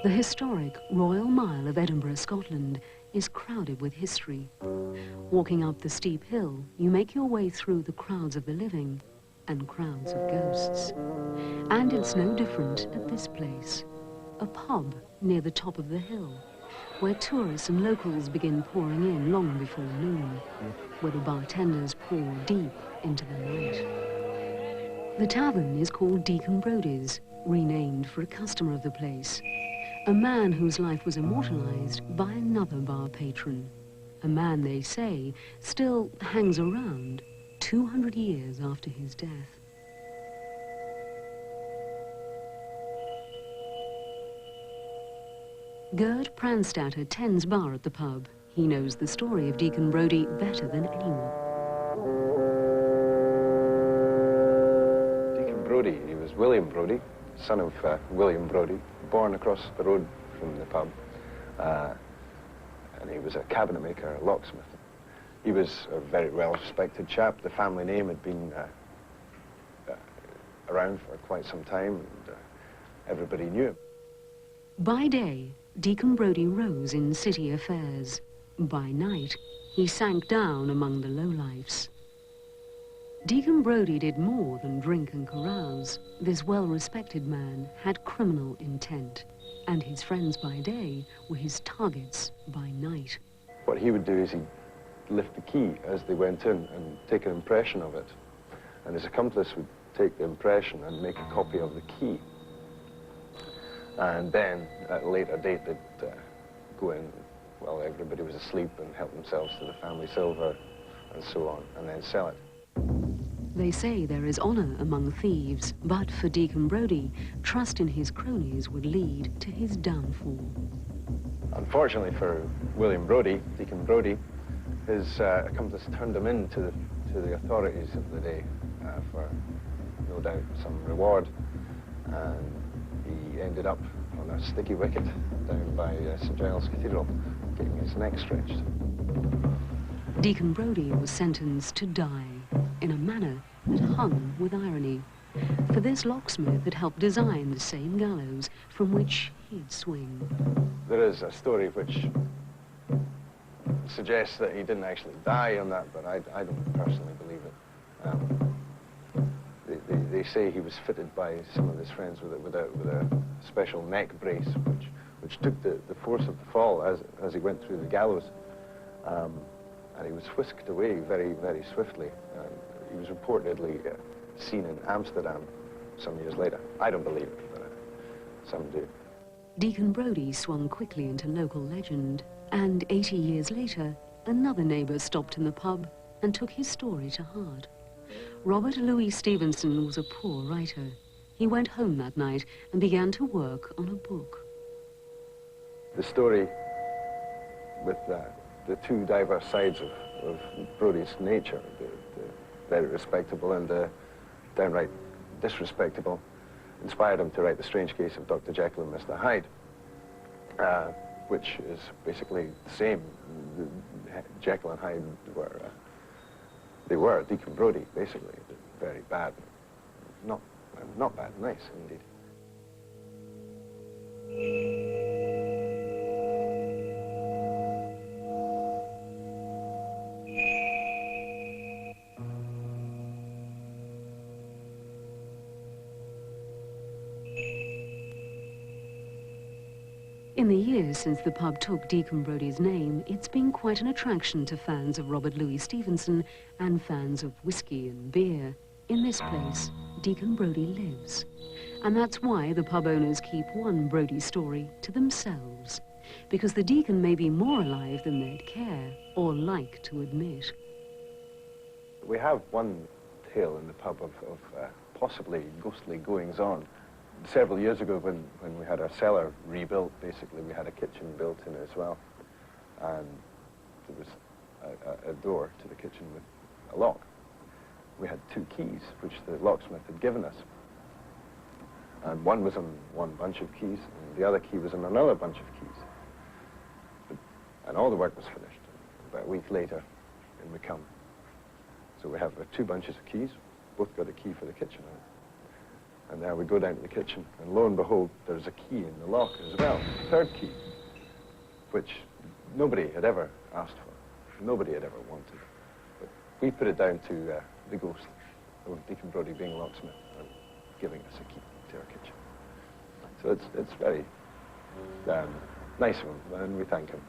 The historic Royal Mile of Edinburgh, Scotland, is crowded with history. Walking up the steep hill, you make your way through the crowds of the living and crowds of ghosts. And it's no different at this place, a pub near the top of the hill, where tourists and locals begin pouring in long before noon, where the bartenders pour deep into the night. The tavern is called Deacon Brodies, renamed for a customer of the place, a man whose life was immortalized by another bar patron, a man, they say, still hangs around 200 years after his death. Gerd Pranstatter tends bar at the pub. He knows the story of Deacon Brodie better than anyone. Deacon Brodie, he was William Brodie, son of William Brodie, born across the road from the pub. And he was a cabinet maker, a locksmith. He was a very well-respected chap. The family name had been around for quite some time, and everybody knew him. By day, Deacon Brodie rose in city affairs. By night, he sank down among the lowlifes. Deacon Brodie did more than drink and carouse. This well-respected man had criminal intent, and his friends by day were his targets by night. What he would do is he'd lift the key as they went in and take an impression of it. And his accomplice would take the impression and make a copy of the key. And then, at a later date, they'd go in while everybody was asleep and help themselves to the family silver and so on, and then sell it. They say there is honor among thieves, but for Deacon Brodie, trust in his cronies would lead to his downfall. Unfortunately for William Brodie, Deacon Brodie, his accomplice turned him in to the authorities of the day for, no doubt, some reward, and he ended up on a sticky wicket down by St Giles Cathedral, getting his neck stretched. Deacon Brodie was sentenced to die in a manner that hung with irony, for this locksmith had helped design the same gallows from which he'd swing. There is a story which suggests that he didn't actually die on that, but I don't personally believe it. They say he was fitted by some of his friends with a special neck brace, which took the force of the fall as he went through the gallows, and he was whisked away very, very swiftly. He was reportedly seen in Amsterdam some years later. I don't believe it, but some do. Deacon Brodie swung quickly into local legend, and 80 years later, another neighbour stopped in the pub and took his story to heart. Robert Louis Stevenson was a poor writer. He went home that night and began to work on a book. The story with the two diverse sides of Brodie's nature, the very respectable and the downright disrespectable, inspired him to write The Strange Case of Dr. Jekyll and Mr. Hyde, which is basically the same. Jekyll and Hyde were Deacon Brodie, basically. Very bad. Not bad, nice indeed. In the years since the pub took Deacon Brodie's name, it's been quite an attraction to fans of Robert Louis Stevenson and fans of whiskey and beer. In this place, Deacon Brodie lives. And that's why the pub owners keep one Brodie story to themselves, because the Deacon may be more alive than they'd care or like to admit. We have one tale in the pub of possibly ghostly goings-on. Several years ago, when we had our cellar rebuilt, basically we had a kitchen built in as well, and there was a door to the kitchen with a lock. We had two keys, which the locksmith had given us, and one was on one bunch of keys, and the other key was on another bunch of keys. And all the work was finished. About a week later, in we come. So we have two bunches of keys, both got a key for the kitchen. And we go down to the kitchen, and lo and behold, there's a key in the lock as well, third key, which nobody had ever asked for, nobody had ever wanted. But we put it down to the ghost of Deacon Brody being a locksmith and giving us a key to our kitchen. So it's very nice of him, and we thank him.